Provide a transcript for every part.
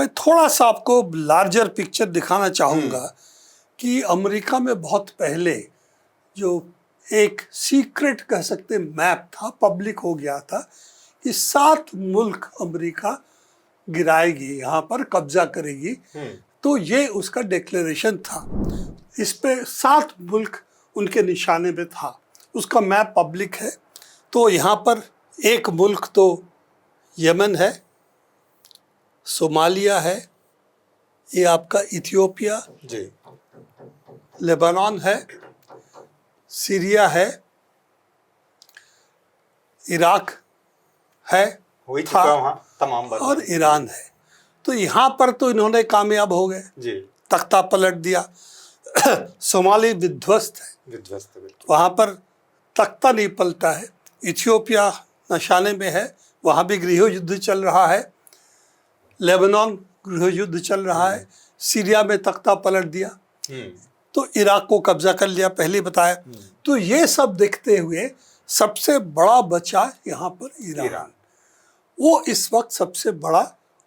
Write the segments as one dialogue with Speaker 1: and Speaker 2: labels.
Speaker 1: मैं थोड़ा सा आपको लार्जर पिक्चर दिखाना चाहूँगा कि अमेरिका में बहुत पहले जो एक सीक्रेट कह सकते मैप था, पब्लिक हो गया था कि 7 मुल्क अमेरिका गिराएगी, यहाँ पर कब्जा करेगी। तो ये उसका डिक्लेरेशन था। इस पे 7 मुल्क उनके निशाने पे था। उसका मैप पब्लिक है। तो यहाँ पर एक मुल्क तो यमन है, सोमालिया है, ये आपका इथियोपिया
Speaker 2: जी,
Speaker 1: लेबनान है, सीरिया है, इराक है,
Speaker 2: हो ही चुका वहाँ तमाम बात,
Speaker 1: और ईरान है। तो यहाँ पर तो इन्होंने कामयाब हो गए,
Speaker 2: जी,
Speaker 1: तख्ता पलट दिया। सोमाली विध्वस्त है,
Speaker 2: विध्वस्त है।
Speaker 1: वहाँ पर तख्ता नहीं पलटा है। इथियोपिया नशाने में है, वहाँ भी गृह युद्ध चल रहा है। लेबनान गृह युद्ध चल रहा है। सीरिया में तख्ता पलट दिया। तो इराक को कब्जा कर लिया, पहले बताया। तो ये सब देखते हुए सबसे बड़ा बचा यहाँ पर ईरान। वो इस वक्त सबसे बड़ा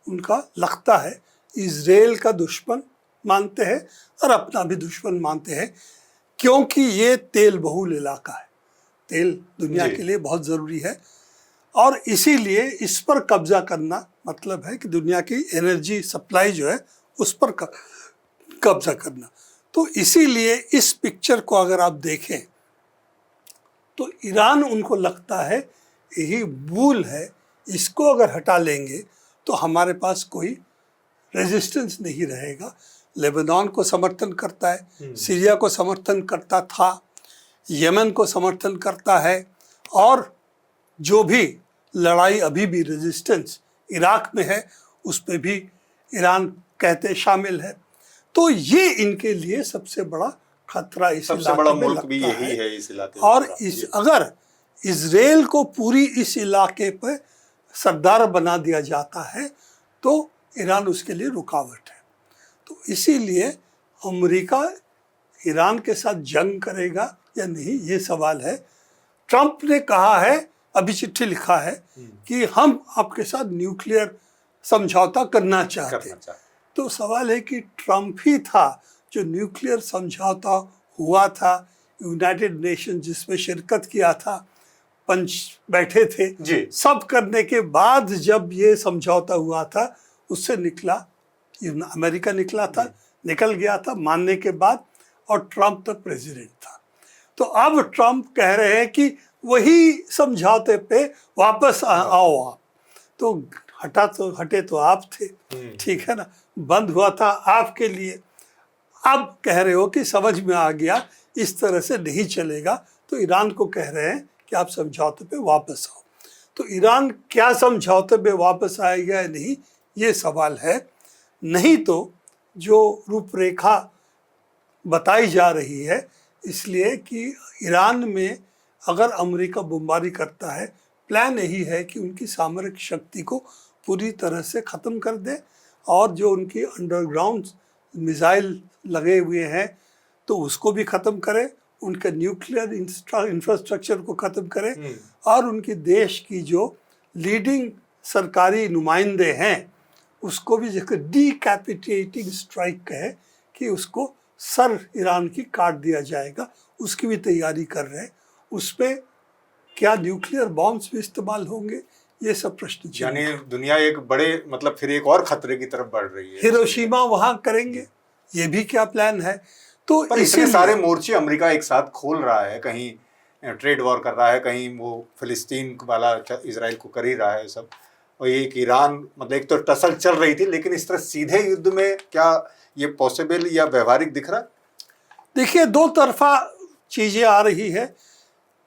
Speaker 1: उनका लगता है। इजराइल का दुश्मन मानते हैं और अपना भी दुश्मन मानते हैं, क्योंकि ये तेल बहुल इलाका है। तेल दुनिया के लिए बहुत ज़रूरी है और इसीलिए इस पर कब्जा करना मतलब है कि दुनिया की एनर्जी सप्लाई जो है उस पर कब्जा करना। तो इसीलिए इस पिक्चर को अगर आप देखें तो ईरान उनको लगता है यही मूल है, इसको अगर हटा लेंगे तो हमारे पास कोई रेजिस्टेंस नहीं रहेगा। लेबनान को समर्थन करता है, सीरिया को समर्थन करता था, यमन को समर्थन करता है, और जो भी लड़ाई अभी भी रेजिस्टेंस इराक में है उस पर भी ईरान कहते शामिल है। तो ये इनके लिए सबसे बड़ा खतरा इस
Speaker 2: सबसे बड़ा मुल्क भी यही है इस इलाके में।
Speaker 1: और अगर इजराइल को पूरी इस इलाके पर सरदार बना दिया जाता है तो ईरान उसके लिए रुकावट है। तो इसीलिए अमेरिका ईरान के साथ जंग करेगा या नहीं, ये सवाल है। ट्रंप ने कहा है, अभी चिट्ठी लिखा है कि हम आपके साथ न्यूक्लियर समझौता करना चाहते हैं। तो सवाल है कि ट्रंप ही था जो न्यूक्लियर समझौता हुआ था, यूनाइटेड नेशन जिसमें शिरकत किया था, पंच बैठे थे
Speaker 2: जी।
Speaker 1: सब करने के बाद जब ये समझौता हुआ था उससे निकला, अमेरिका निकला था, निकल गया था मानने के बाद, और ट्रंप तक प्रेसिडेंट था। तो अब ट्रंप कह रहे हैं कि वही समझौते पे वापस आओ आप। तो हटे तो आप थे, ठीक है ना, बंद हुआ था आपके लिए। अब कह रहे हो कि समझ में आ गया इस तरह से नहीं चलेगा, तो ईरान को कह रहे हैं कि आप समझौते पे वापस आओ। तो ईरान क्या समझौते पे वापस आएगा या नहीं, ये सवाल है। नहीं तो जो रूपरेखा बताई जा रही है, इसलिए कि ईरान में अगर अमेरिका बमबारी करता है, प्लान यही है कि उनकी सामरिक शक्ति को पूरी तरह से ख़त्म कर दे, और जो उनकी अंडरग्राउंड मिसाइल लगे हुए हैं तो उसको भी ख़त्म करे, उनके न्यूक्लियर इंफ्रास्ट्रक्चर को ख़त्म करे, और उनकी देश की जो लीडिंग सरकारी नुमाइंदे हैं उसको भी जिसको डीकैपिटेटिंग स्ट्राइक कहे कि उसको सर ईरान की काट दिया जाएगा, उसकी भी तैयारी कर रहे हैं। उस पर क्या न्यूक्लियर बॉम्ब्स भी इस्तेमाल होंगे, ये सब प्रश्न।
Speaker 2: यानी दुनिया एक बड़े मतलब फिर एक और खतरे की तरफ बढ़ रही है।
Speaker 1: हिरोशिमा वहाँ करेंगे, ये भी क्या प्लान है। तो
Speaker 2: इतने सारे मोर्चे अमेरिका एक साथ खोल रहा है, कहीं ट्रेड वॉर कर रहा है, कहीं वो फिलिस्तीन वाला इजराइल को कर ही रहा है सब, और एक ईरान, मतलब एक तो टसल चल रही थी, लेकिन इस तरह सीधे युद्ध में क्या ये पॉसिबल या व्यवहारिक दिख रहा है?
Speaker 1: देखिए, दो तरफा चीज़ें आ रही है।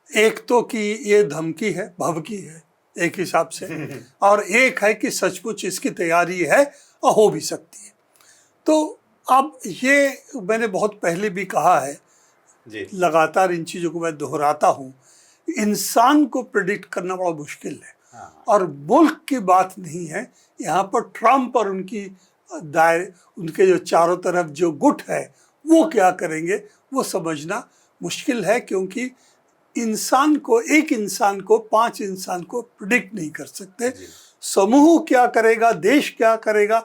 Speaker 1: एक तो कि ये धमकी है, भभकी है एक हिसाब से, और एक है कि सचमुच इसकी तैयारी है और हो भी सकती है। तो अब ये मैंने बहुत पहले भी कहा है
Speaker 2: जी।
Speaker 1: लगातार इन चीज़ों को मैं दोहराता हूँ, इंसान को प्रेडिक्ट करना बड़ा मुश्किल है। और मुल्क की बात नहीं है यहाँ पर। ट्रंप और उनकी दायरे, उनके जो चारों तरफ जो गुट है वो क्या करेंगे वो समझना मुश्किल है, क्योंकि इंसान को, एक इंसान को, 5 इंसान को प्रेडिक्ट नहीं कर सकते। समूह क्या करेगा, देश क्या करेगा,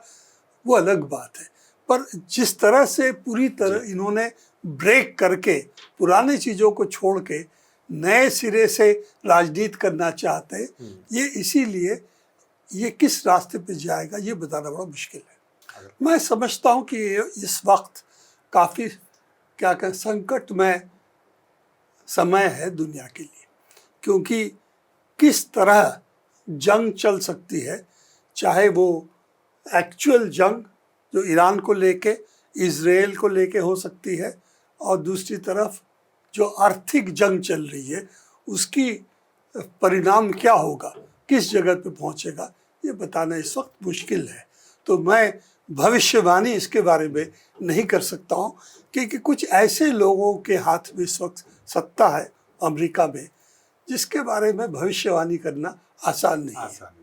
Speaker 1: वो अलग बात है। पर जिस तरह से पूरी तरह इन्होंने ब्रेक करके पुरानी चीज़ों को छोड़ के नए सिरे से राजनीति करना चाहते हैं, ये इसीलिए ये किस रास्ते पे जाएगा ये बताना बड़ा मुश्किल है। मैं समझता हूँ कि इस वक्त काफ़ी क्या कहें संकटमय समय है दुनिया के लिए, क्योंकि किस तरह जंग चल सकती है, चाहे वो एक्चुअल जंग जो ईरान को लेके इजराइल को लेके हो सकती है, और दूसरी तरफ जो आर्थिक जंग चल रही है उसकी परिणाम क्या होगा, किस जगह पे पहुंचेगा, ये बताना इस वक्त मुश्किल है। तो मैं भविष्यवाणी इसके बारे में नहीं कर सकता हूँ, क्योंकि कुछ ऐसे लोगों के हाथ में इस वक्त सत्ता है अमेरिका में जिसके बारे में भविष्यवाणी करना आसान नहीं है।